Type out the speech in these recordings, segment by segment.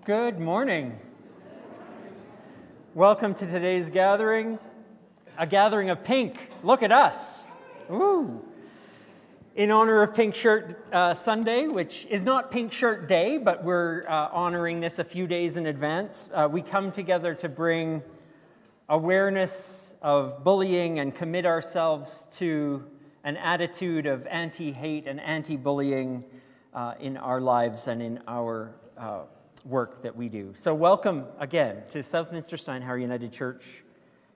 Good morning. Welcome to today's gathering, a gathering of pink. Look at us. Woo. In honor of Pink Shirt Sunday, which is not Pink Shirt Day, but we're honoring this a few days in advance. We come together to bring awareness of bullying and commit ourselves to an attitude of anti-hate and anti-bullying in our lives and in our work that we do. So welcome again to Southminster Steinhauer United Church,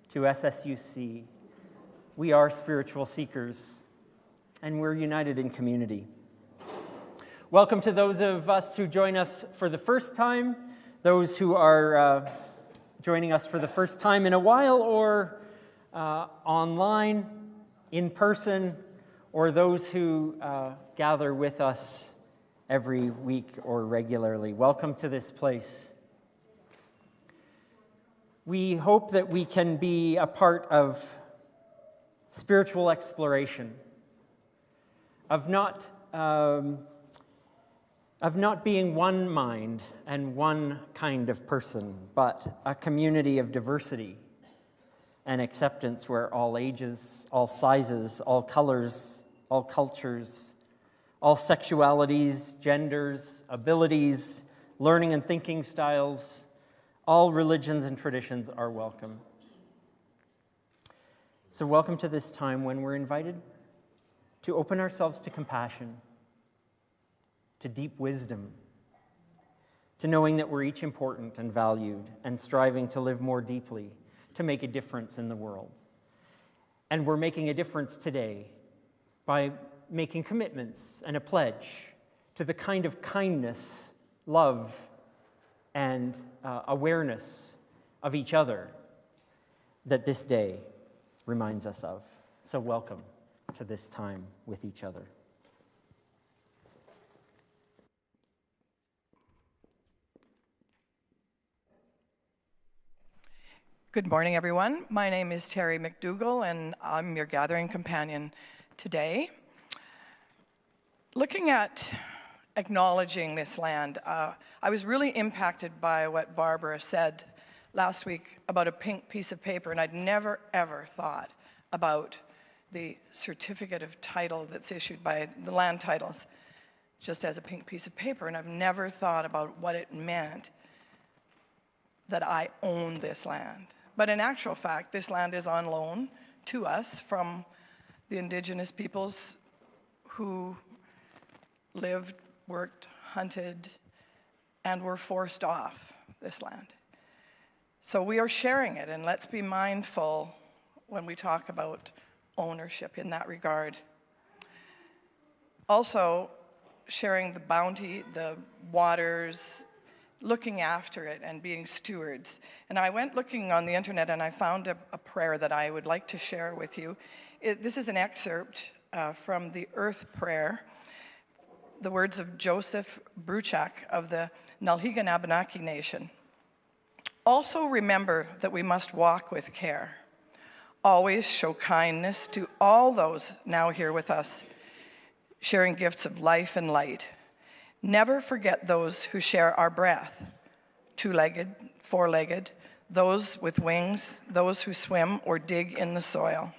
to SSUC. We are spiritual seekers, and we're united in community. Welcome to those of us who join us for the first time, those who are joining us for the first time in a while, or online, in person, or those who gather with us every week or regularly. Welcome to this place. We hope that we can be a part of spiritual exploration, of not being one mind and one kind of person, but a community of diversity and acceptance where all ages, all sizes, all colors, all cultures, all sexualities, genders, abilities, learning and thinking styles, all religions and traditions are welcome. So welcome to this time when we're invited to open ourselves to compassion, to deep wisdom, to knowing that we're each important and valued and striving to live more deeply, to make a difference in the world. And we're making a difference today by making commitments and a pledge to the kind of kindness, love, and awareness of each other that this day reminds us of. So welcome to this time with each other. Good morning, everyone. My name is Terry McDougall, and I'm your gathering companion today. Looking at acknowledging this land, I was really impacted by what Barbara said last week about a pink piece of paper, and I'd never, ever thought about the certificate of title that's issued by the land titles just as a pink piece of paper, and I've never thought about what it meant that I own this land. But in actual fact, this land is on loan to us from the Indigenous peoples who lived, worked, hunted, and were forced off this land. So we are sharing it, and let's be mindful when we talk about ownership in that regard. Also, sharing the bounty, the waters, looking after it and being stewards. And I went looking on the internet and I found a prayer that I would like to share with you. This is an excerpt from the Earth Prayer, the words of Joseph Bruchak of the Nulhegan Abenaki Nation. Also remember that we must walk with care. Always show kindness to all those now here with us, sharing gifts of life and light. Never forget those who share our breath, two-legged, four-legged, those with wings, those who swim or dig in the soil.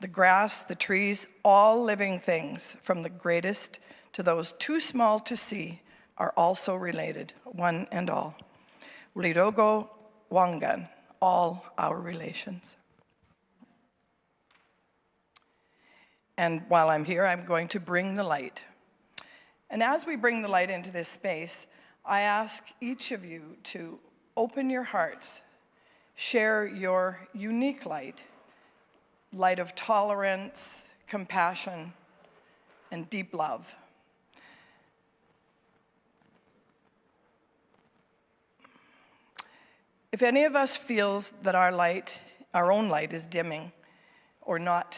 The grass, the trees, all living things, from the greatest to those too small to see, are also related, one and all. Lirogo Wangan, all our relations. And while I'm here, I'm going to bring the light. And as we bring the light into this space, I ask each of you to open your hearts, share your unique light, light of tolerance, compassion, and deep love. If any of us feels that our light, our own light, is dimming or not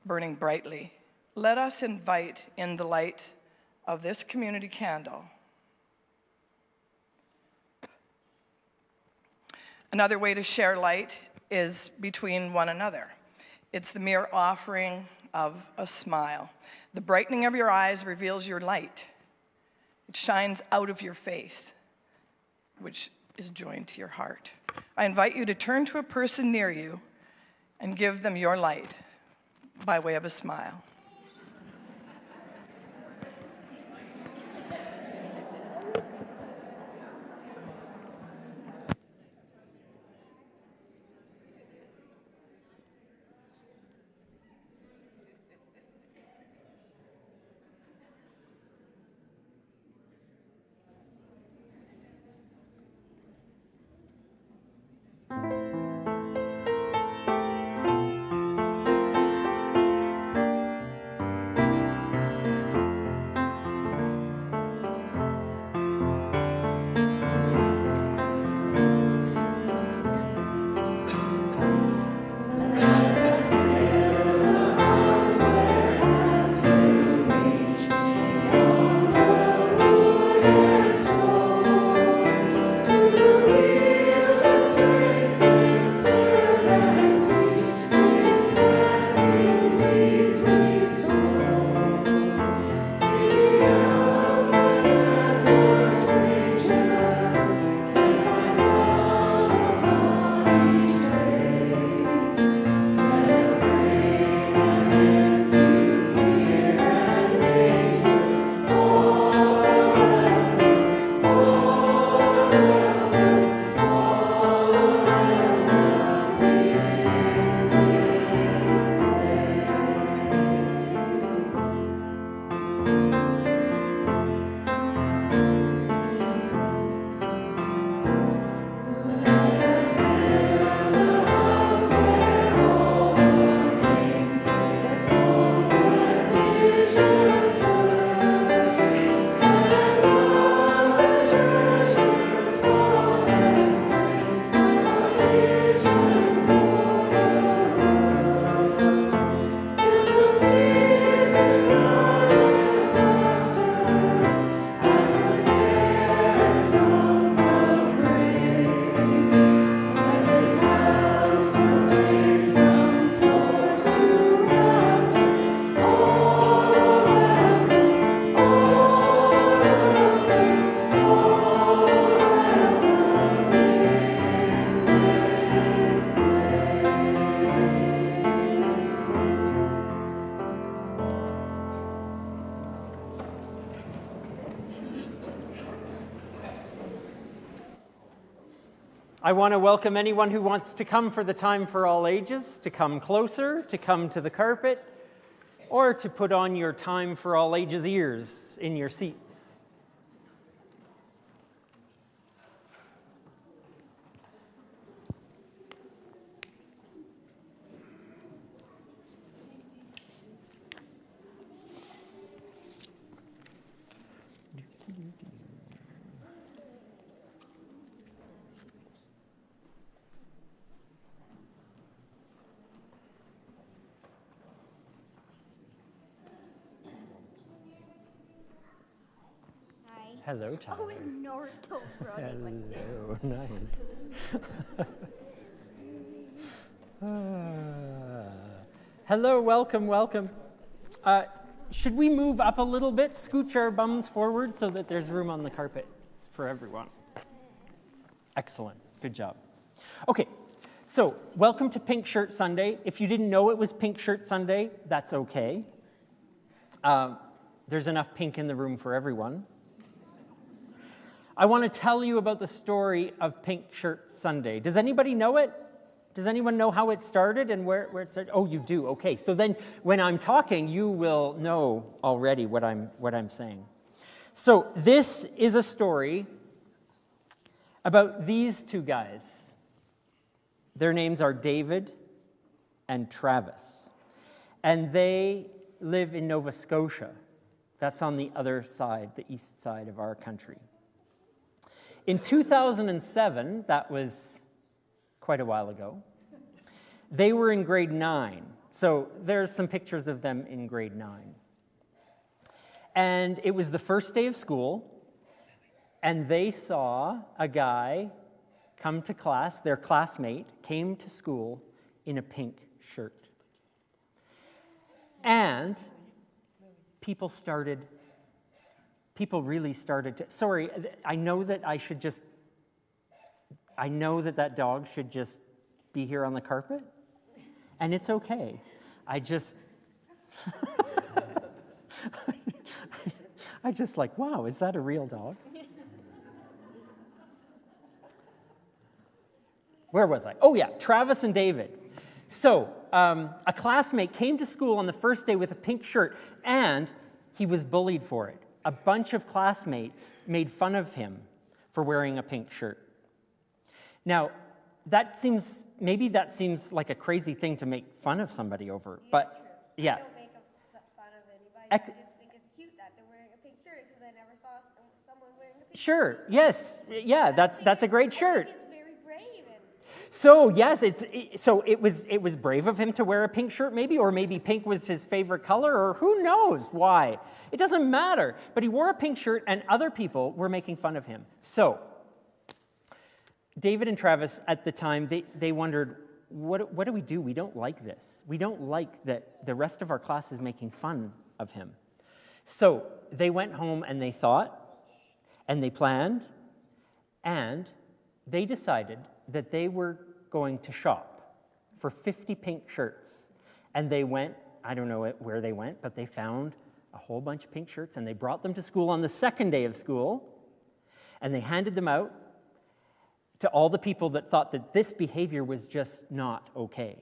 burning brightly, let us invite in the light of this community candle. Another way to share light is between one another. It's the mere offering of a smile. The brightening of your eyes reveals your light. It shines out of your face. which is joined to your heart. I invite you to turn to a person near you and give them your light by way of a smile. I want to welcome anyone who wants to come for the Time for All Ages, to come closer, to come to the carpet, or to put on your Time for All Ages ears in your seats. Hello, Tyler. Oh, it's Naruto running like this. Hello, nice. Hello, welcome, welcome. Should we move up a little bit, scooch our bums forward so that there's room on the carpet for everyone? Excellent, good job. Okay, so welcome to Pink Shirt Sunday. If you didn't know it was Pink Shirt Sunday, that's okay. There's enough pink in the room for everyone. I want to tell you about the story of Pink Shirt Sunday. Does anybody know it? Does anyone know how it started and where it started? Oh, you do. Okay. So then when I'm talking, you will know already what I'm saying. So this is a story about these two guys. Their names are David and Travis. And they live in Nova Scotia. That's on the other side, the east side of our country. In 2007, that was quite a while ago, they were in grade 9. So there's some pictures of them in grade 9. And it was the first day of school, and they saw a guy come to class, their classmate came to school in a pink shirt. And people really started to, sorry, I know that I should just I know that that dog should just be here on the carpet, and it's okay. I just like, wow, is that a real dog? Where was I? Oh yeah, Travis and David. So a classmate came to school on the first day with a pink shirt, and he was bullied for it. A bunch of classmates made fun of him for wearing a pink shirt. Now, maybe that seems like a crazy thing to make fun of somebody over, but yeah. I don't make fun of anybody. I just think it's cute that they're wearing a pink shirt because I never saw someone wearing a pink Sure, yes, yeah, that's a great shirt. I think it's very brave. And So yes, it was brave of him to wear a pink shirt, maybe, or maybe pink was his favorite color, or who knows why. It doesn't matter. But he wore a pink shirt, and other people were making fun of him. So David and Travis at the time they wondered, what do we do? We don't like this. We don't like that the rest of our class is making fun of him. So they went home and they thought, and they planned, and they decided that they were going to shop for 50 pink shirts. And they went, I don't know where they went, but they found a whole bunch of pink shirts, and they brought them to school on the second day of school, and they handed them out to all the people that thought that this behavior was just not okay.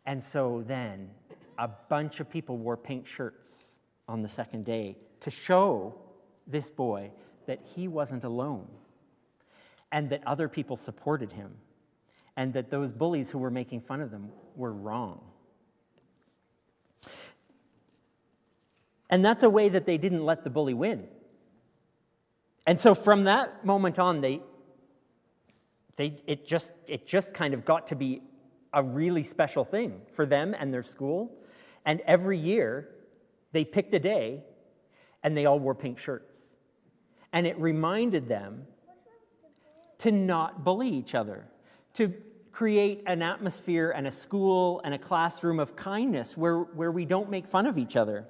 And so then a bunch of people wore pink shirts on the second day to show this boy that he wasn't alone, and that other people supported him, and that those bullies who were making fun of them were wrong. And that's a way that they didn't let the bully win. And so from that moment on, it just kind of got to be a really special thing for them and their school. And every year, they picked a day, and they all wore pink shirts. And it reminded them to not bully each other, to create an atmosphere and a school and a classroom of kindness where we don't make fun of each other.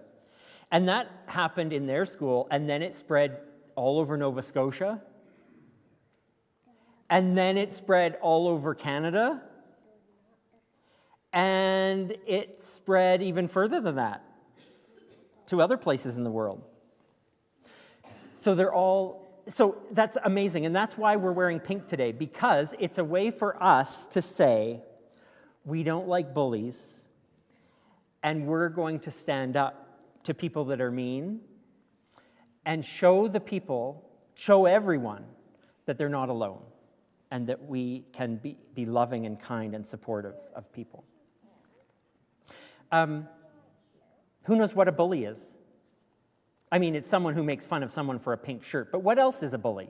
And that happened in their school, and then it spread all over Nova Scotia, and then it spread all over Canada, and it spread even further than that to other places in the world. So that's amazing, and that's why we're wearing pink today, because it's a way for us to say, we don't like bullies, and we're going to stand up to people that are mean, and show everyone that they're not alone, and that we can be loving and kind and supportive of people. Who knows what a bully is? I mean, it's someone who makes fun of someone for a pink shirt, but what else is a bully?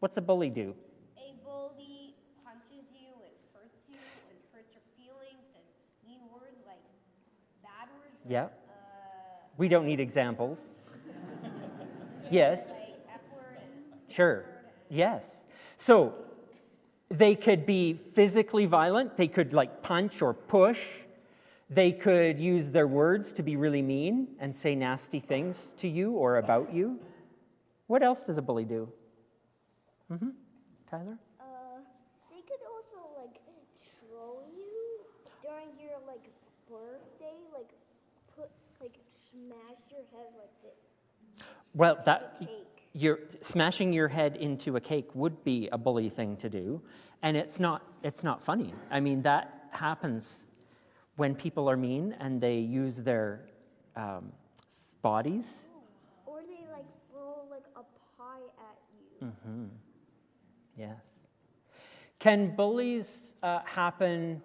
What's a bully do? a bully punches you and hurts your feelings, says mean words like bad words. Yeah. We don't need examples. Yes. Like F word and Sure. Yes. So they could be physically violent. They could punch or push. They could use their words to be really mean and say nasty things to you or about you. What else does a bully do? Tyler? They could also troll you during your birthday, smash your head like this. Well, Cake. you're smashing your head into a cake would be a bully thing to do, and it's not funny. I mean, that happens when people are mean and they use their bodies. Or they throw a pie at you. Yes. Can bullies happen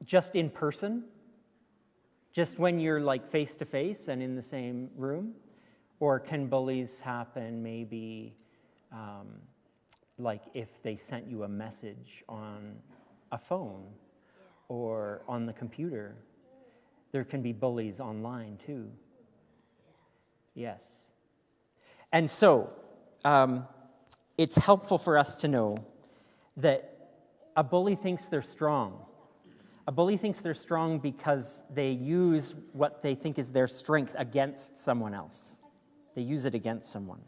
just in person? Just when you're face to face and in the same room? Or can bullies happen maybe if they sent you a message on a phone or on the computer? There can be bullies online too. Yes. And so it's helpful for us to know that a bully thinks they're strong. A bully thinks they're strong because they use what they think is their strength against someone else. They use it against someone.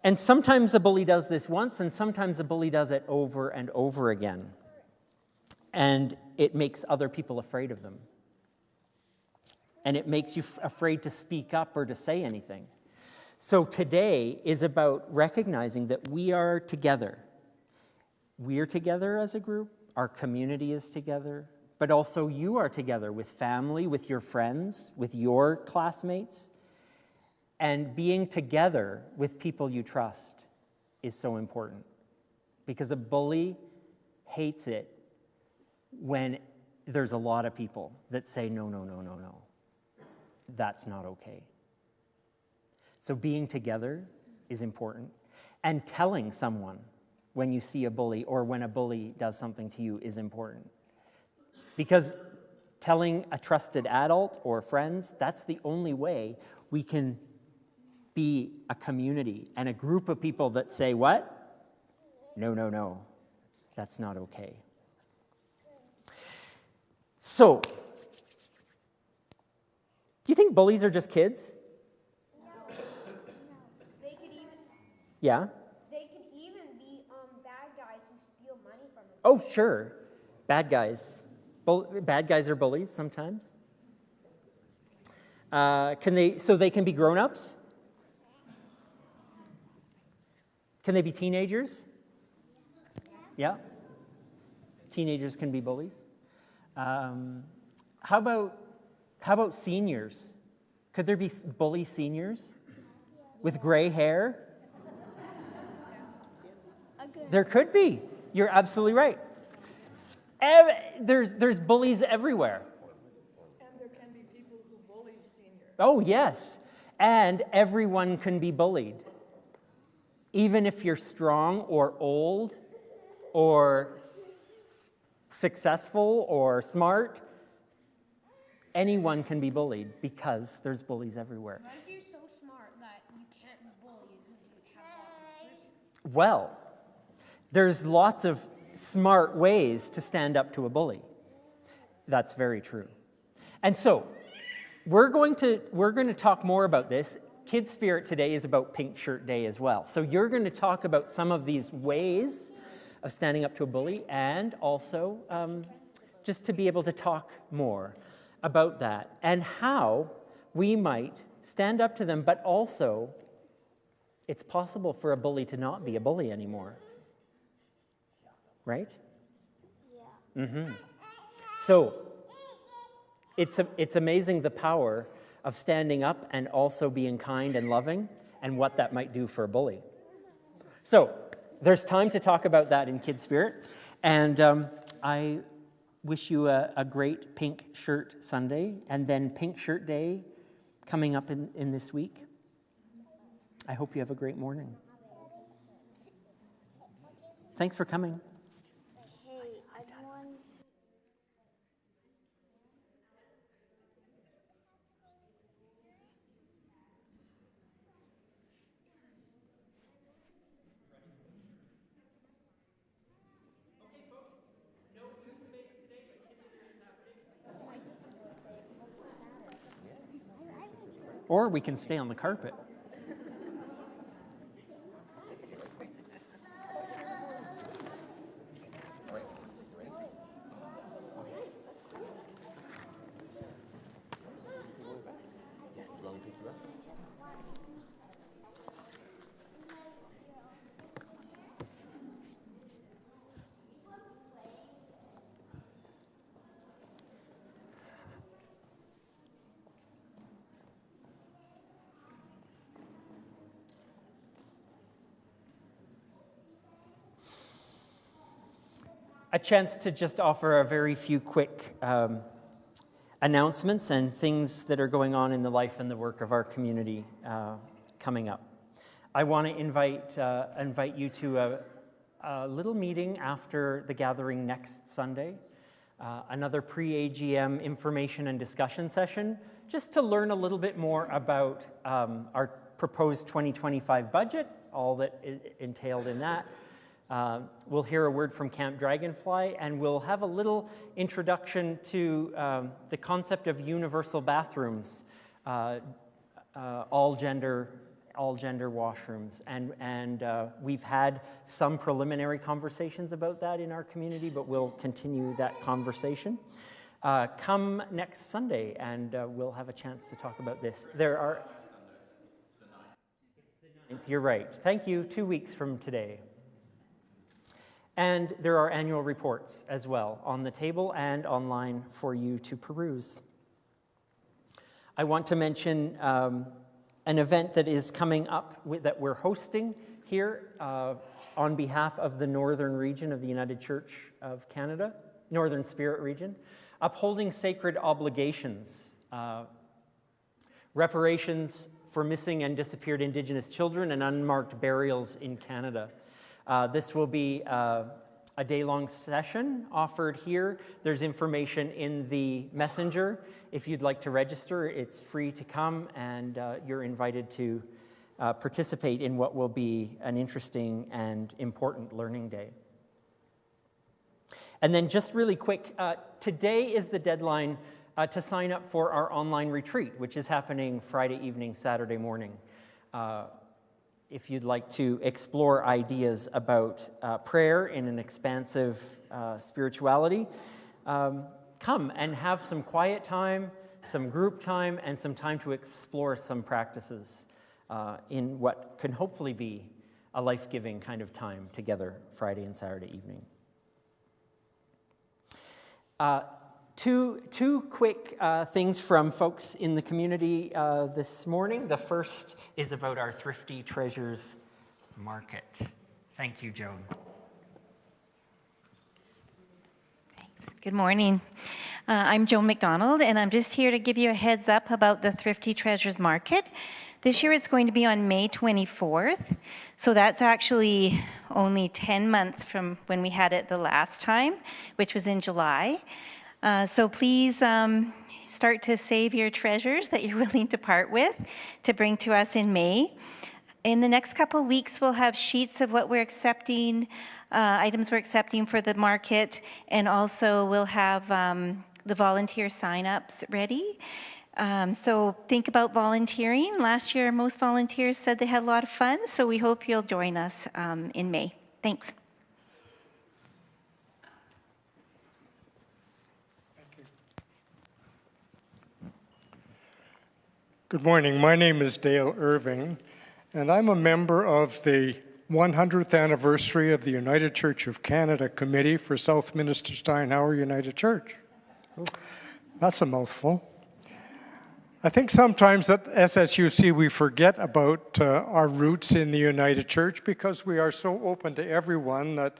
And sometimes a bully does this once, and sometimes a bully does it over and over again. And it makes other people afraid of them. And it makes you afraid to speak up or to say anything. So today is about recognizing that we are together. We are together as a group, our community is together, but also you are together with family, with your friends, with your classmates. And being together with people you trust is so important. Because a bully hates it when there's a lot of people that say, no, no, no, no, no. That's not okay. So being together is important. And telling someone when you see a bully or when a bully does something to you is important. Because telling a trusted adult or friends, that's the only way we can be a community and a group of people that say, what? No, no, no. That's not okay. So, do you think bullies are just kids? No. They could even Yeah? they could even be bad guys who steal money from them. Oh, sure. Bad guys. Bad guys are bullies sometimes. So they can be grown-ups? Can they be teenagers? Yeah. Teenagers can be bullies. How about seniors? Could there be bully seniors with gray hair? There could be. You're absolutely right. There's bullies everywhere. And there can be people who bully seniors. Oh, yes. And everyone can be bullied. Even if you're strong or old or successful or smart, anyone can be bullied because there's bullies everywhere. What if you're so smart that you can't be bullied because you have lots of Well, there's lots of smart ways to stand up to a bully. That's very true. And so, we're going to talk more about this. Kids Spirit today is about Pink Shirt Day as well. So you're going to talk about some of these ways of standing up to a bully and also just to be able to talk more about that and how we might stand up to them, but also it's possible for a bully to not be a bully anymore. Right? Yeah. Mm-hmm. So it's amazing the power of standing up and also being kind and loving and what that might do for a bully. So there's time to talk about that in Kids Spirit. And I wish you a great Pink Shirt Sunday and then Pink Shirt Day coming up in this week. I hope you have a great morning. Thanks for coming. Hey, everyone's. Or we can stay on the carpet. A chance to just offer a very few quick announcements and things that are going on in the life and the work of our community coming up. I want to invite you to a little meeting after the gathering next Sunday, another pre-AGM information and discussion session, just to learn a little bit more about our proposed 2025 budget, all that is entailed in that. We'll hear a word from Camp Dragonfly, and we'll have a little introduction to the concept of universal bathrooms, all gender all gender washrooms. And we've had some preliminary conversations about that in our community, but we'll continue that conversation. Come next Sunday and we'll have a chance to talk about this. There are... You're right. Thank you. 2 weeks from today. And there are annual reports as well on the table and online for you to peruse. I want to mention an event that is coming up that we're hosting here on behalf of the Northern region of the United Church of Canada, Northern Spirit region, upholding sacred obligations, reparations for missing and disappeared Indigenous children and unmarked burials in Canada. This will be a day-long session offered here. There's information in the messenger. If you'd like to register, it's free to come, and you're invited to participate in what will be an interesting and important learning day. And then just really quick, today is the deadline to sign up for our online retreat, which is happening Friday evening, Saturday morning. If you'd like to explore ideas about prayer in an expansive spirituality, come and have some quiet time, some group time, and some time to explore some practices in what can hopefully be a life-giving kind of time together Friday and Saturday evening. Two quick things from folks in the community this morning. The first is about our Thrifty Treasures Market. Thank you, Joan. Thanks. Good morning. I'm Joan McDonald, and I'm just here to give you a heads up about the Thrifty Treasures Market. This year it's going to be on May 24th, so that's actually only 10 months from when we had it the last time, which was in July. So please start to save your treasures that you're willing to part with to bring to us in May. In the next couple of weeks, we'll have sheets of what we're accepting, items we're accepting for the market, and also we'll have the volunteer sign-ups ready. So think about volunteering. Last year, most volunteers said they had a lot of fun, so we hope you'll join us in May. Thanks. Good morning. My name is Dale Irving, and I'm a member of the 100th anniversary of the United Church of Canada Committee for Southminster Steinhauer United Church. That's a mouthful. I think sometimes at SSUC we forget about our roots in the United Church because we are so open to everyone that,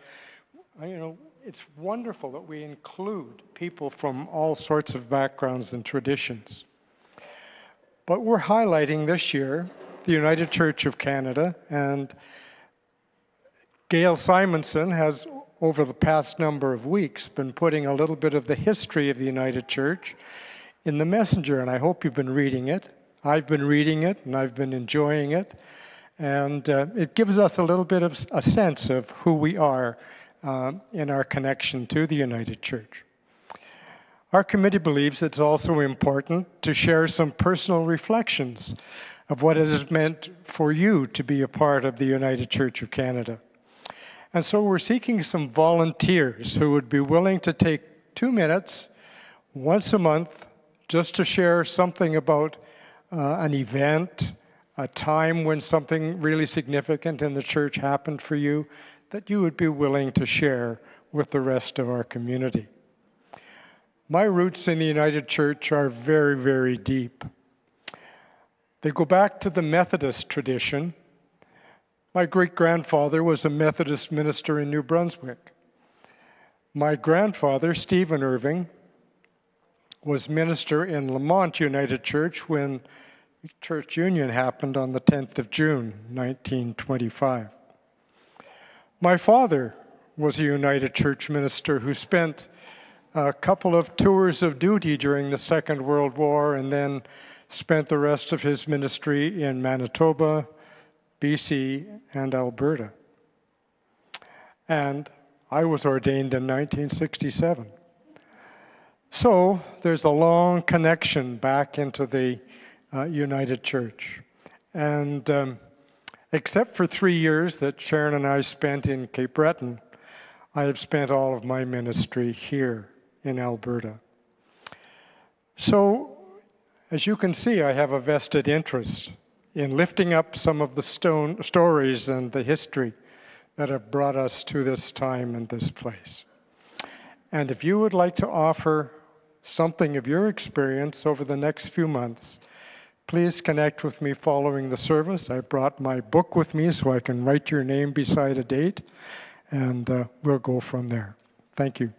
it's wonderful that we include people from all sorts of backgrounds and traditions. But we're highlighting this year the United Church of Canada, and Gail Simonson has, over the past number of weeks, been putting a little bit of the history of the United Church in the messenger, and I hope you've been reading it. I've been reading it, and I've been enjoying it, and it gives us a little bit of a sense of who we are in our connection to the United Church. Our committee believes it's also important to share some personal reflections of what it has meant for you to be a part of the United Church of Canada. And so we're seeking some volunteers who would be willing to take 2 minutes once a month just to share something about an event, a time when something really significant in the church happened for you that you would be willing to share with the rest of our community. My roots in the United Church are very, very deep. They go back to the Methodist tradition. My great-grandfather was a Methodist minister in New Brunswick. My grandfather, Stephen Irving, was minister in Lamont United Church when church union happened on the 10th of June, 1925. My father was a United Church minister who spent a couple of tours of duty during the Second World War and then spent the rest of his ministry in Manitoba, BC, and Alberta. And I was ordained in 1967. So there's a long connection back into the United Church. And except for 3 years that Sharon and I spent in Cape Breton, I have spent all of my ministry here in Alberta. So, as you can see, I have a vested interest in lifting up some of the stories and the history that have brought us to this time and this place. And if you would like to offer something of your experience over the next few months, please connect with me following the service. I brought my book with me so I can write your name beside a date, and we'll go from there. Thank you.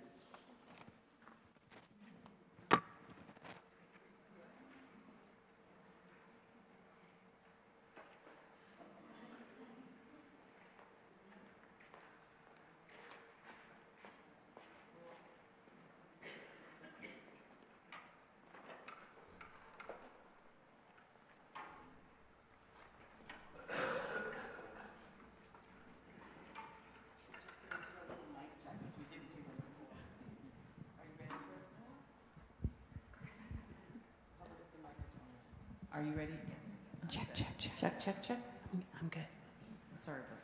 Are you ready? Yes. Check, check, check. Check, check, check. I'm good. Sorry about that.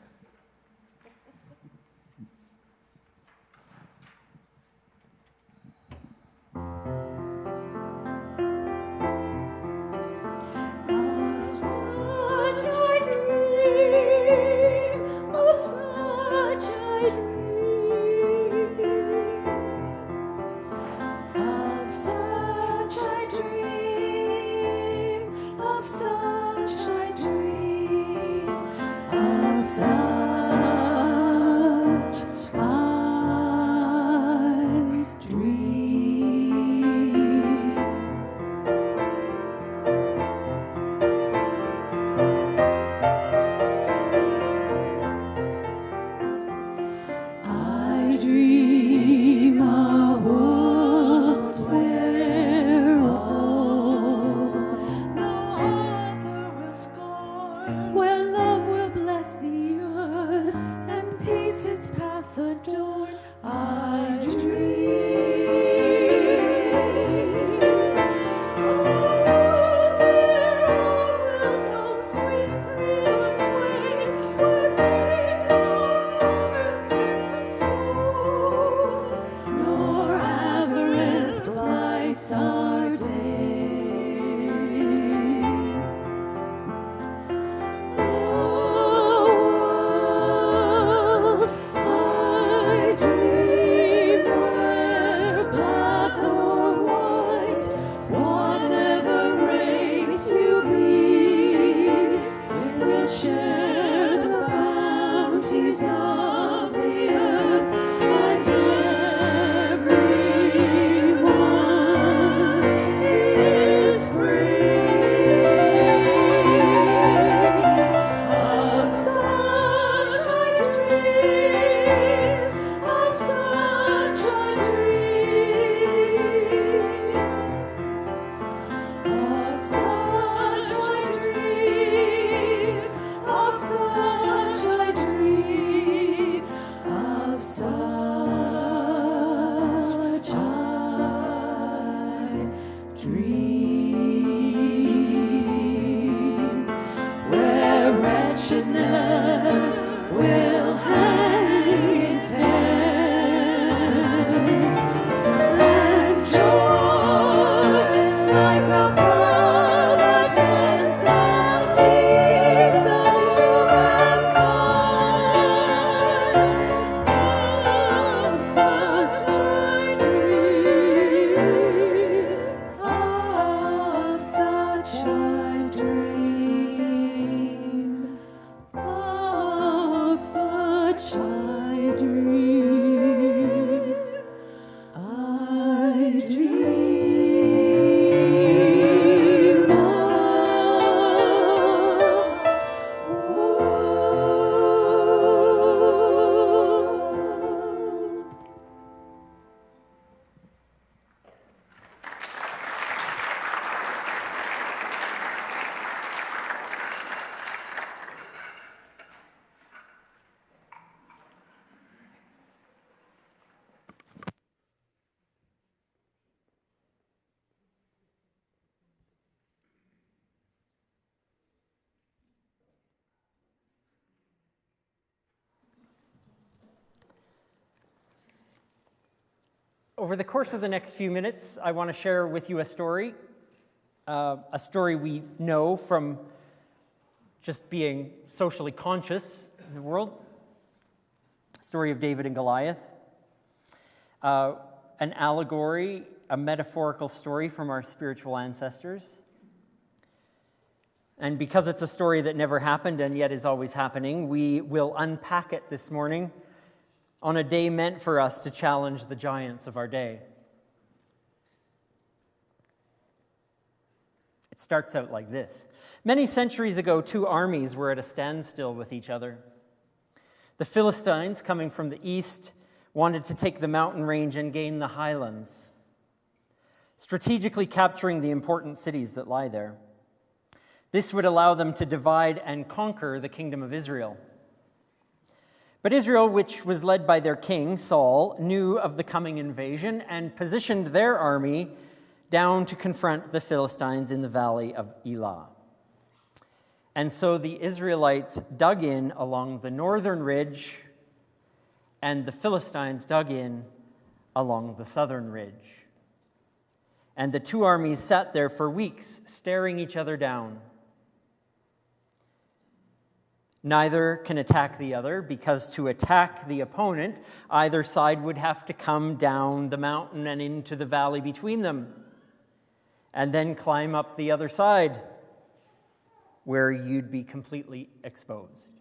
Dream Over the course of the next few minutes, I want to share with you a story we know from just being socially conscious in the world. Story of David and Goliath. An allegory, a metaphorical story from our spiritual ancestors. And because it's a story that never happened and yet is always happening, we will unpack it this morning on a day meant for us to challenge the giants of our day. It starts out like this. Many centuries ago, two armies were at a standstill with each other. The Philistines, coming from the east, wanted to take the mountain range and gain the highlands, strategically capturing the important cities that lie there. This would allow them to divide and conquer the kingdom of Israel. But Israel, which was led by their king, Saul, knew of the coming invasion and positioned their army down to confront the Philistines in the valley of Elah. And so the Israelites dug in along the northern ridge, and the Philistines dug in along the southern ridge. And the two armies sat there for weeks, staring each other down. Neither can attack the other, because to attack the opponent, either side would have to come down the mountain and into the valley between them, and then climb up the other side, where you'd be completely exposed.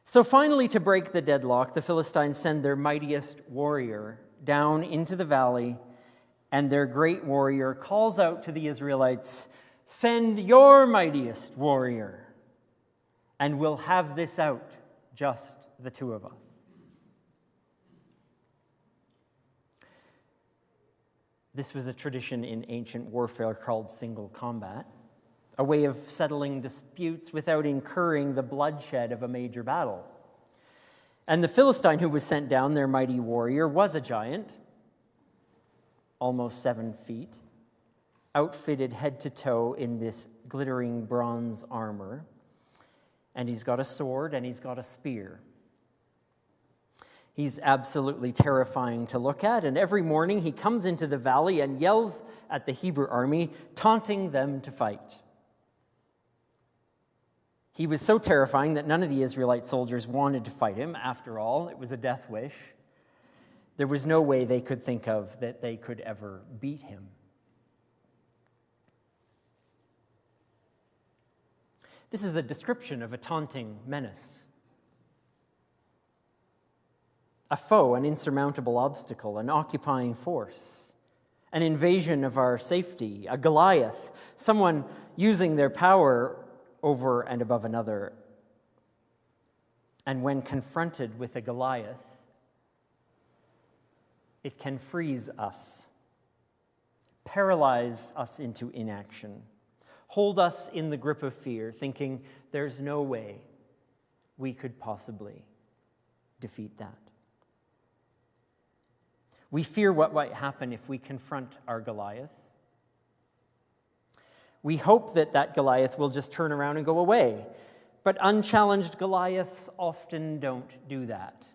So finally, to break the deadlock, the Philistines send their mightiest warrior down into the valley, and their great warrior calls out to the Israelites, "Send your mightiest warrior, and we'll have this out, just the two of us." This was a tradition in ancient warfare called single combat, a way of settling disputes without incurring the bloodshed of a major battle. And the Philistine who was sent down, their mighty warrior, was a giant, almost 7 feet, outfitted head to toe in this glittering bronze armor. And he's got a sword and he's got a spear. He's absolutely terrifying to look at, and every morning he comes into the valley and yells at the Hebrew army, taunting them to fight. He was so terrifying that none of the Israelite soldiers wanted to fight him. After all, it was a death wish. There was no way they could think of that they could ever beat him. This is a description of a taunting menace. A foe, an insurmountable obstacle, an occupying force, an invasion of our safety, a Goliath, someone using their power over and above another. And when confronted with a Goliath, it can freeze us, paralyze us into inaction, hold us in the grip of fear, thinking there's no way we could possibly defeat that. We fear what might happen if we confront our Goliath. We hope that that Goliath will just turn around and go away. But unchallenged Goliaths often don't do that.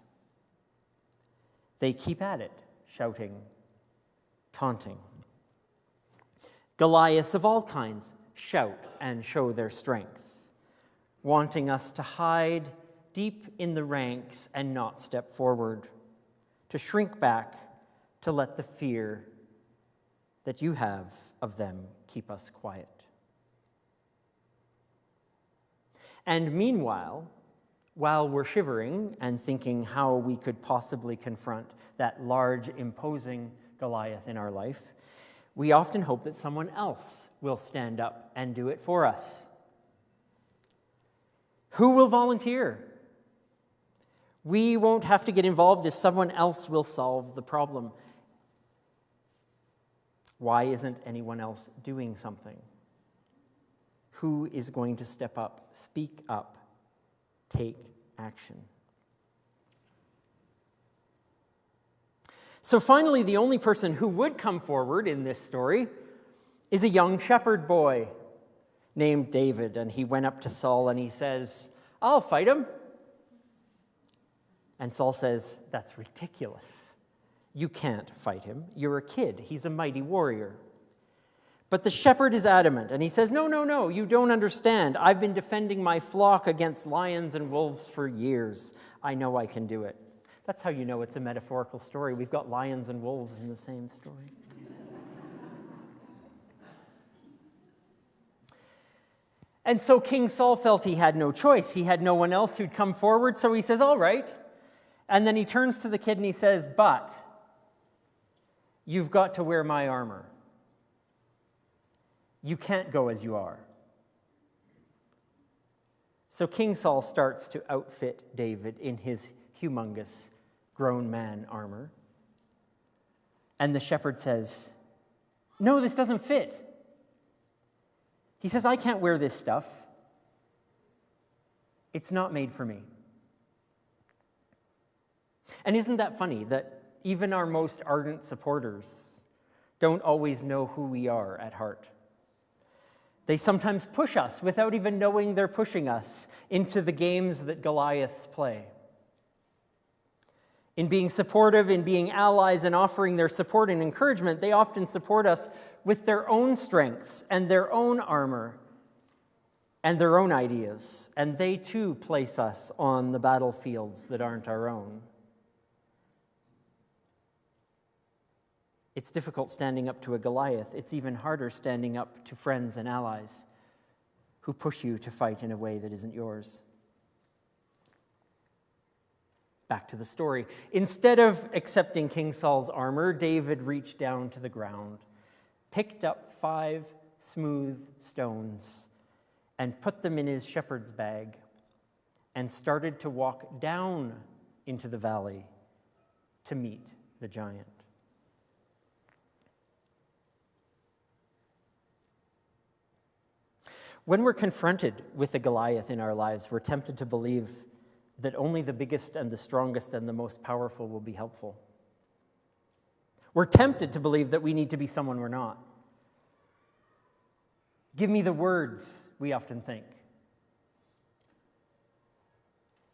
They keep at it, shouting, taunting. Goliaths of all kinds shout and show their strength, wanting us to hide deep in the ranks and not step forward, to shrink back, to let the fear that you have of them keep us quiet. And meanwhile, while we're shivering and thinking how we could possibly confront that large, imposing Goliath in our life, we often hope that someone else will stand up and do it for us. Who will volunteer? We won't have to get involved if someone else will solve the problem. Why isn't anyone else doing something? Who is going to step up, speak up, take action? So finally, the only person who would come forward in this story is a young shepherd boy named David. And he went up to Saul and he says, "I'll fight him." And Saul says, "That's ridiculous. You can't fight him. You're a kid. He's a mighty warrior." But the shepherd is adamant, and he says, No, you don't understand. I've been defending my flock against lions and wolves for years. I know I can do it. That's how you know it's a metaphorical story. We've got lions and wolves in the same story. And so King Saul felt he had no choice. He had no one else who'd come forward, so he says, "All right." And then he turns to the kid and he says, "But you've got to wear my armor. You can't go as you are." So King Saul starts to outfit David in his humongous grown man armor. And the shepherd says, "No, this doesn't fit." He says, "I can't wear this stuff. It's not made for me." And isn't that funny that even our most ardent supporters don't always know who we are at heart? They sometimes push us without even knowing they're pushing us into the games that Goliaths play. In being supportive, in being allies, and offering their support and encouragement, they often support us with their own strengths and their own armor and their own ideas. And they too place us on the battlefields that aren't our own. It's difficult standing up to a Goliath. It's even harder standing up to friends and allies who push you to fight in a way that isn't yours. Back to the story. Instead of accepting King Saul's armor, David reached down to the ground, picked up 5 smooth stones, and put them in his shepherd's bag, and started to walk down into the valley to meet the giant. When we're confronted with a Goliath in our lives, we're tempted to believe that only the biggest and the strongest and the most powerful will be helpful. We're tempted to believe that we need to be someone we're not. Give me the words, we often think.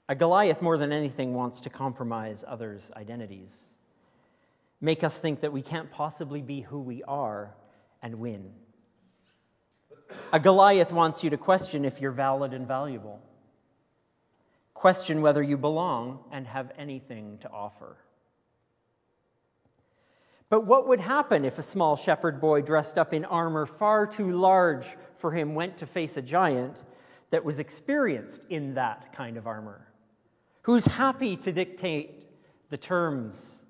A Goliath, more than anything, wants to compromise others' identities, make us think that we can't possibly be who we are and win. A Goliath wants you to question if you're valid and valuable. Question whether you belong and have anything to offer. But what would happen if a small shepherd boy dressed up in armor far too large for him went to face a giant that was experienced in that kind of armor, who's happy to dictate the terms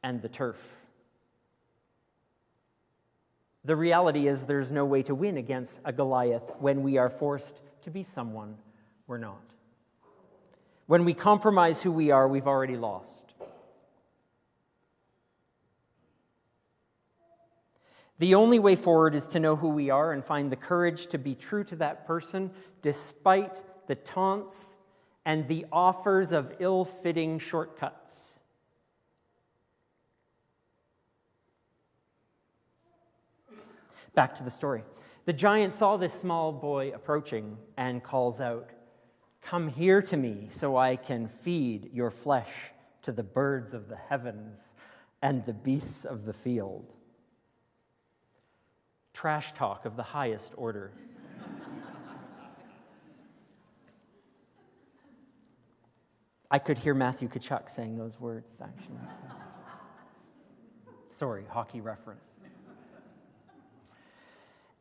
and the turf? The reality is there's no way to win against a Goliath when we are forced to be someone we're not. When we compromise who we are, we've already lost. The only way forward is to know who we are and find the courage to be true to that person despite the taunts and the offers of ill-fitting shortcuts. Back to the story. The giant saw this small boy approaching and calls out, "Come here to me so I can feed your flesh to the birds of the heavens and the beasts of the field." Trash talk of the highest order. I could hear Matthew Tkachuk saying those words, actually. Sorry, hockey reference.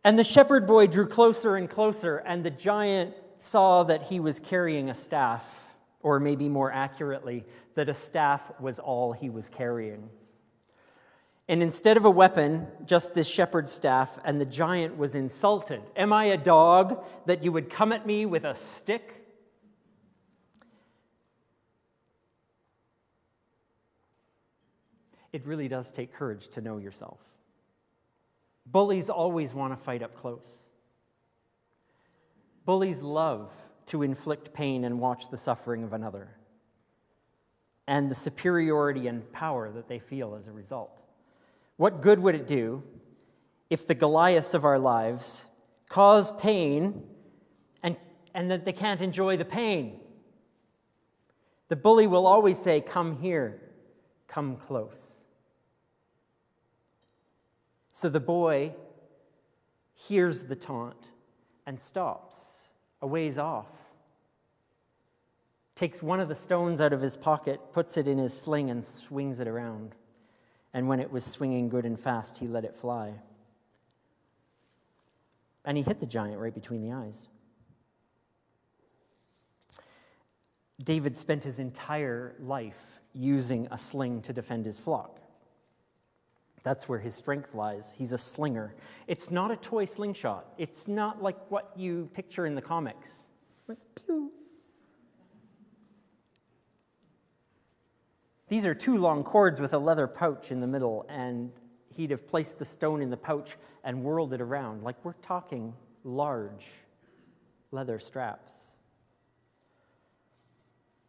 And the shepherd boy drew closer and closer, and the giant saw that he was carrying a staff, or maybe more accurately, that a staff was all he was carrying. And instead of a weapon, just this shepherd's staff, and the giant was insulted. "Am I a dog that you would come at me with a stick?" It really does take courage to know yourself. Bullies always want to fight up close. Bullies love to inflict pain and watch the suffering of another, and the superiority and power that they feel as a result. What good would it do if the Goliaths of our lives cause pain and that they can't enjoy the pain? The bully will always say, "Come here, come close." So the boy hears the taunt and stops a ways off, takes one of the stones out of his pocket, puts it in his sling, and swings it around. And when it was swinging good and fast, he let it fly. And he hit the giant right between the eyes. David spent his entire life using a sling to defend his flock. That's where his strength lies. He's a slinger. It's not a toy slingshot. It's not like what you picture in the comics. Like, pew. These are two long cords with a leather pouch in the middle, and he'd have placed the stone in the pouch and whirled it around. Like, we're talking large leather straps.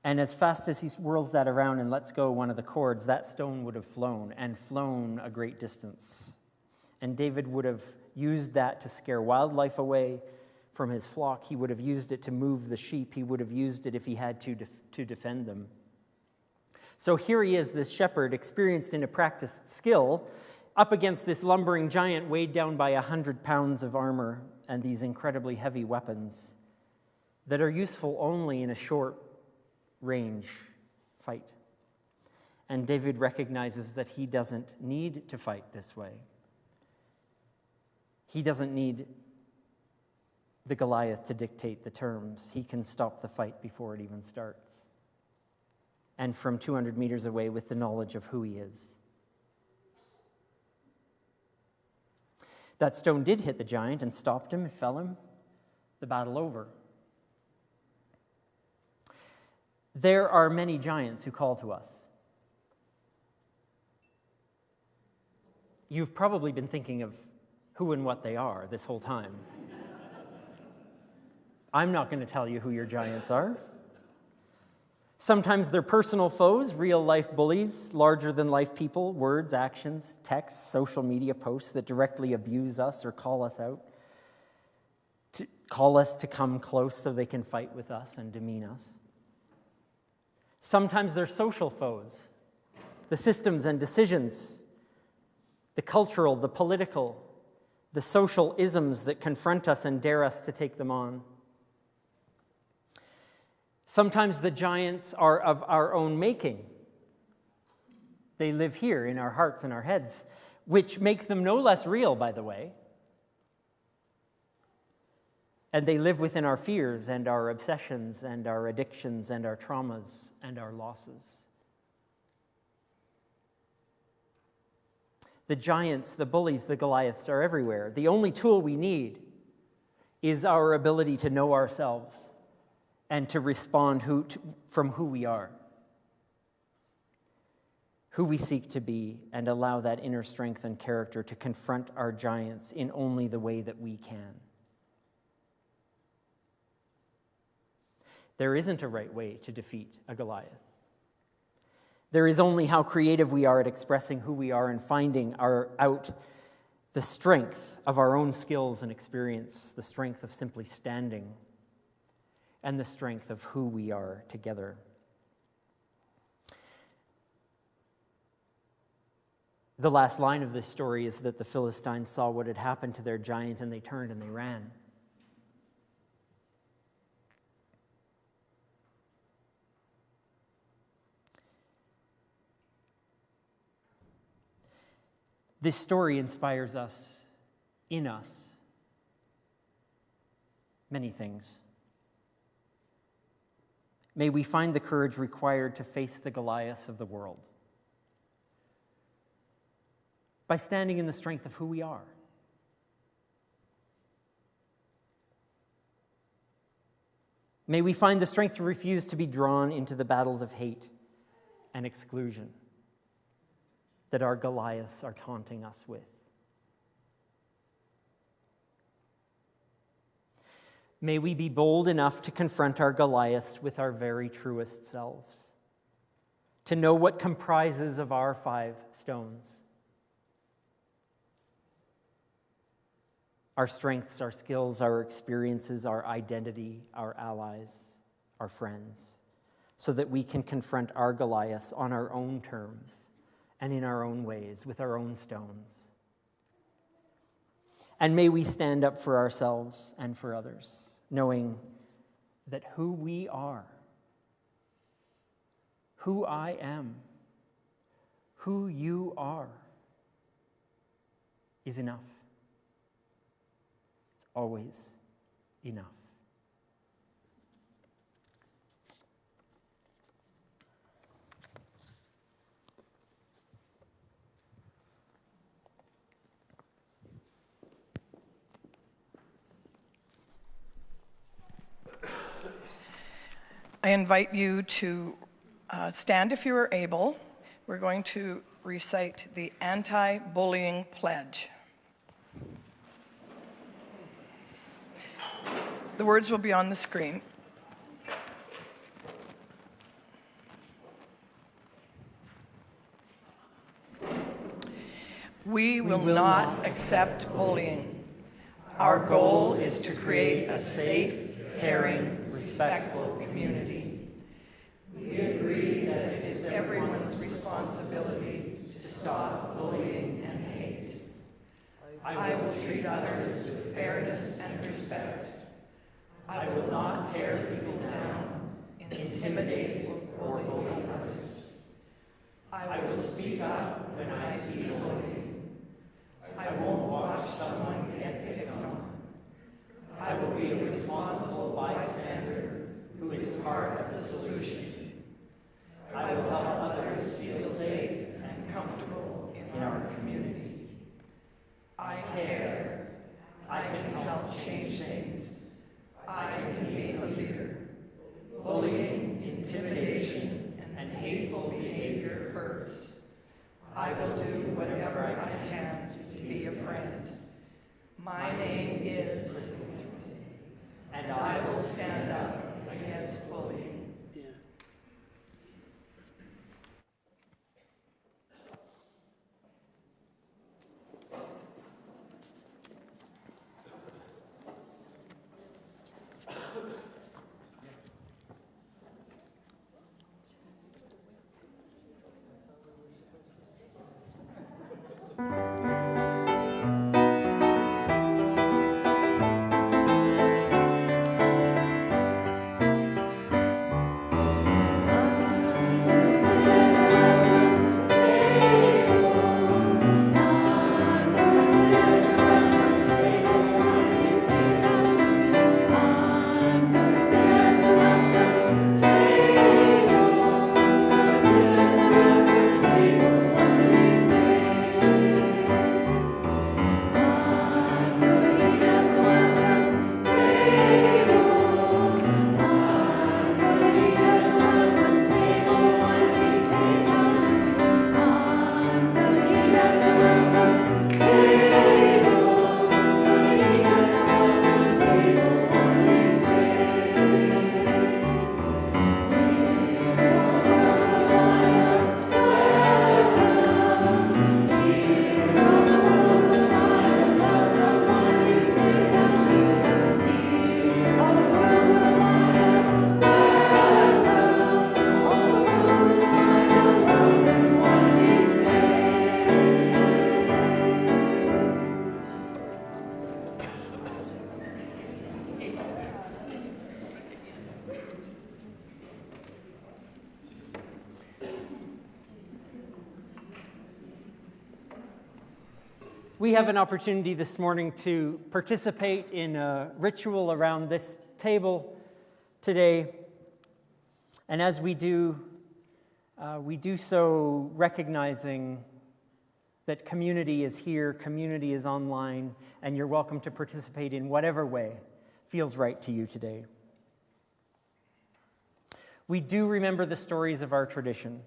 And as fast as he whirls that around and lets go one of the cords, that stone would have flown, and flown a great distance. And David would have used that to scare wildlife away from his flock. He would have used it to move the sheep. He would have used it if he had to defend them. So here he is, this shepherd, experienced in a practiced skill, up against this lumbering giant weighed down by 100 pounds of armor and these incredibly heavy weapons that are useful only in a short range fight. And David recognizes that he doesn't need to fight this way. He doesn't need the Goliath to dictate the terms. He can stop the fight before it even starts. And from 200 meters away with the knowledge of who he is. That stone did hit the giant and stopped him and fell him. The battle over. There are many giants who call to us. You've probably been thinking of who and what they are this whole time. I'm not going to tell you who your giants are. Sometimes they're personal foes, real-life bullies, larger-than-life people, words, actions, texts, social media posts that directly abuse us or call us out, to call us to come close so they can fight with us and demean us. Sometimes they're social foes, the systems and decisions, the cultural, the political, the social isms that confront us and dare us to take them on. Sometimes the giants are of our own making. They live here in our hearts and our heads, which make them no less real, by the way. And they live within our fears and our obsessions and our addictions and our traumas and our losses. The giants, the bullies, the Goliaths are everywhere. The only tool we need is our ability to know ourselves and to respond from who we are, who we seek to be, and allow that inner strength and character to confront our giants in only the way that we can. There isn't a right way to defeat a Goliath. There is only how creative we are at expressing who we are and finding out the strength of our own skills and experience, the strength of simply standing, and the strength of who we are together. The last line of this story is that the Philistines saw what had happened to their giant, and they turned and they ran. This story inspires us, in us, many things. May we find the courage required to face the Goliaths of the world by standing in the strength of who we are. May we find the strength to refuse to be drawn into the battles of hate and exclusion that our Goliaths are taunting us with. May we be bold enough to confront our Goliaths with our very truest selves, to know what comprises of our 5 stones. Our strengths, our skills, our experiences, our identity, our allies, our friends, so that we can confront our Goliaths on our own terms and in our own ways, with our own stones. And may we stand up for ourselves and for others, knowing that who we are, who I am, who you are, is enough. It's always enough. I invite you to stand if you are able. We're going to recite the anti-bullying pledge. The words will be on the screen. We will not accept bullying. Our goal is to create a safe, caring, respectful community. We agree that it is everyone's responsibility to stop bullying and hate. I will treat others with fairness and respect. I will not tear people down, intimidate, or bully others. I will speak up when I see bullying. I won't watch someone get picked on. I will be a responsible bystander who is part of the solution. I will help others feel safe and comfortable in our community. I care. I can help change things. I can be a leader. Bullying, intimidation, and hateful behavior hurts. I will do whatever I can to be a friend. My name is, and I will stand up against bullying. We have an opportunity this morning to participate in a ritual around this table today. And as we do so recognizing that community is here, community is online, and you're welcome to participate in whatever way feels right to you today. We do remember the stories of our tradition,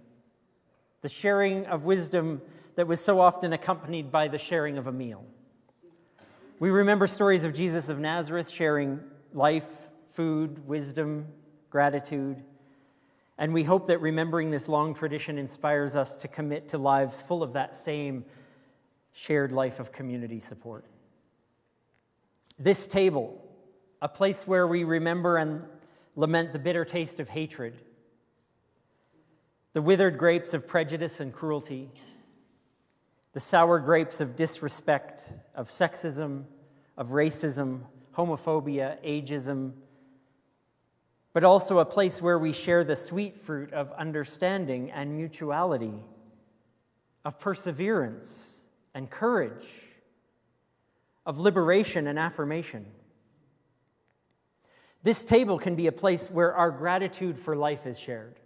the sharing of wisdom that was so often accompanied by the sharing of a meal. We remember stories of Jesus of Nazareth sharing life, food, wisdom, gratitude, and we hope that remembering this long tradition inspires us to commit to lives full of that same shared life of community support. This table, a place where we remember and lament the bitter taste of hatred, the withered grapes of prejudice and cruelty, the sour grapes of disrespect, of sexism, of racism, homophobia, ageism, but also a place where we share the sweet fruit of understanding and mutuality, of perseverance and courage, of liberation and affirmation. This table can be a place where our gratitude for life is shared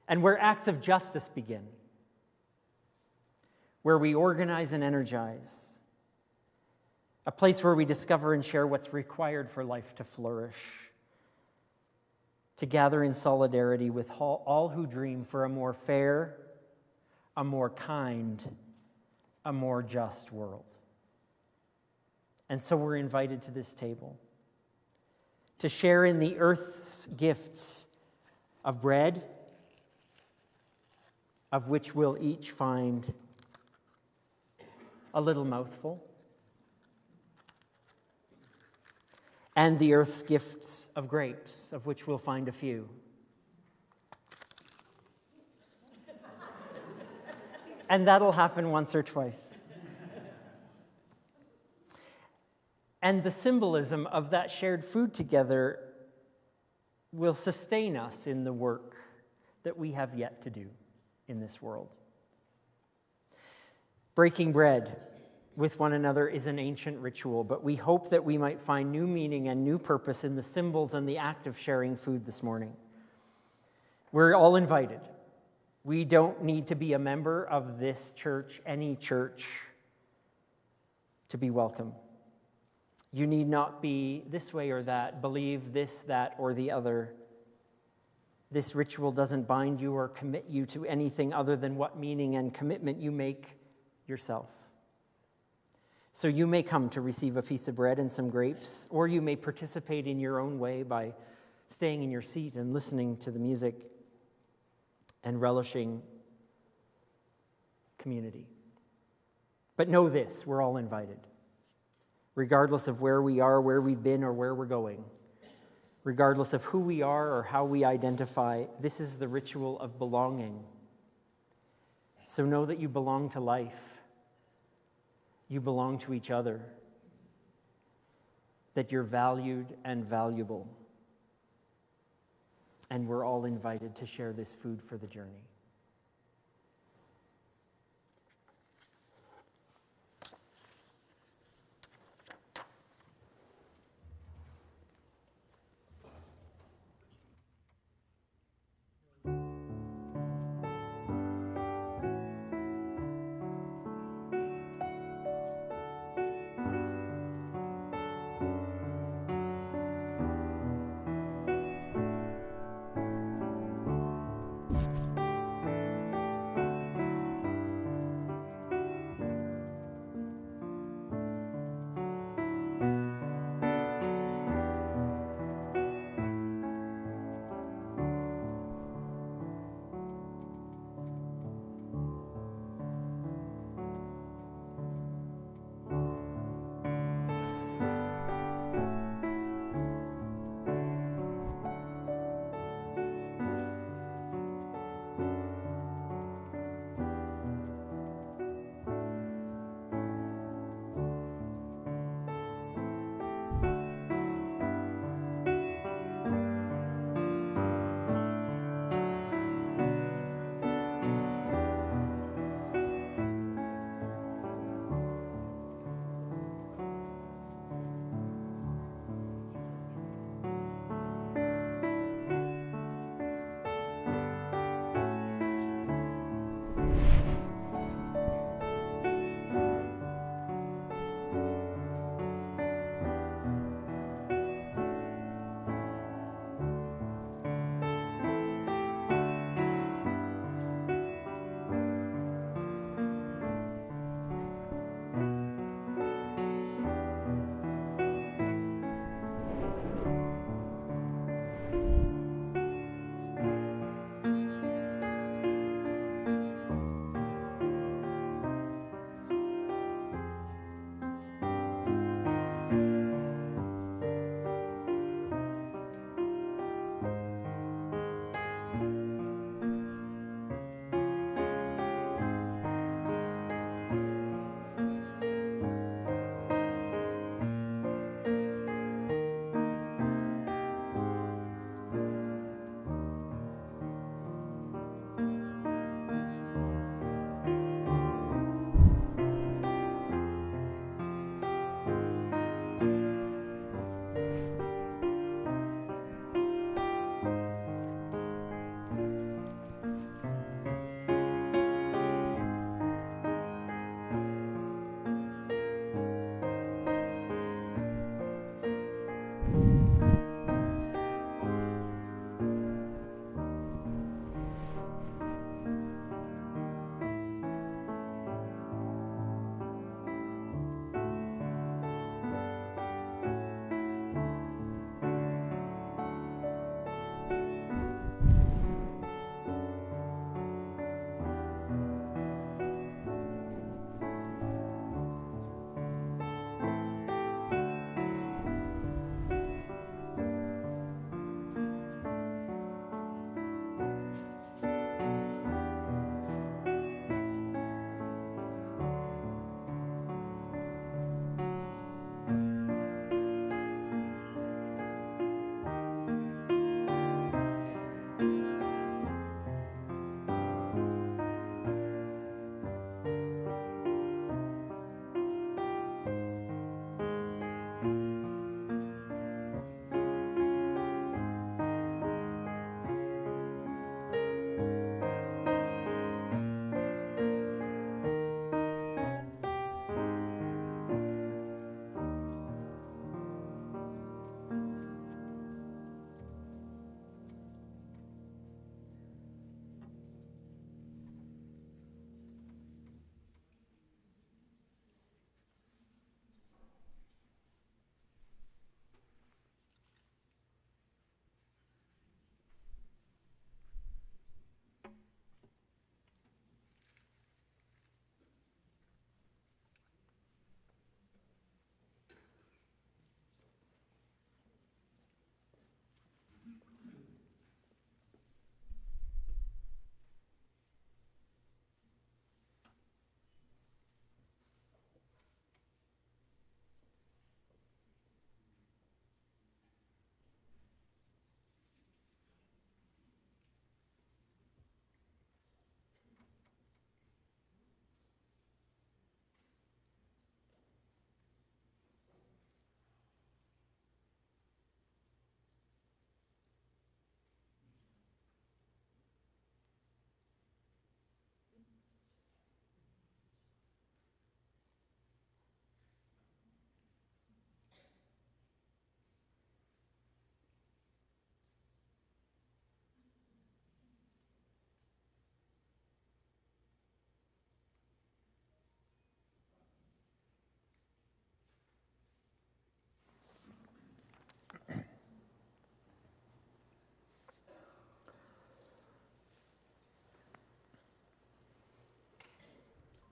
and where acts of justice begin, where we organize and energize, a place where we discover and share what's required for life to flourish, to gather in solidarity with all who dream for a more fair, a more kind, a more just world. And so we're invited to this table to share in the earth's gifts of bread, of which we'll each find a little mouthful, and the earth's gifts of grapes, of which we'll find a few. And that'll happen once or twice. And the symbolism of that shared food together will sustain us in the work that we have yet to do in this world. Breaking bread with one another is an ancient ritual, but we hope that we might find new meaning and new purpose in the symbols and the act of sharing food this morning. We're all invited. We don't need to be a member of this church, any church, to be welcome. You need not be this way or that, believe this, that, or the other. This ritual doesn't bind you or commit you to anything other than what meaning and commitment you make yourself. So you may come to receive a piece of bread and some grapes, or you may participate in your own way by staying in your seat and listening to the music and relishing community. But know this, we're all invited, regardless of where we are, where we've been, or where we're going. Regardless of who we are or how we identify, this is the ritual of belonging. So know that you belong to life. You belong to each other. That you're valued and valuable. And we're all invited to share this food for the journey.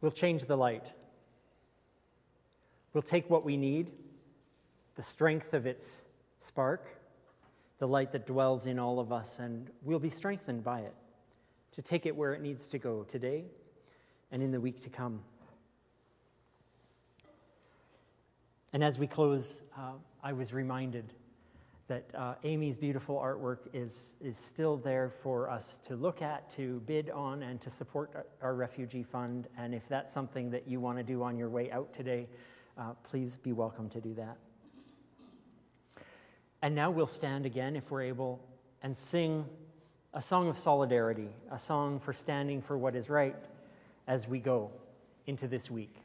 We'll change the light. We'll take what we need, the strength of its spark, the light that dwells in all of us, and we'll be strengthened by it to take it where it needs to go today and in the week to come. And as we close, I was reminded that Amy's beautiful artwork is still there for us to look at, to bid on, and to support our refugee fund. And if that's something that you want to do on your way out today, please be welcome to do that. And now we'll stand again, if we're able, and sing a song of solidarity, a song for standing for what is right as we go into this week.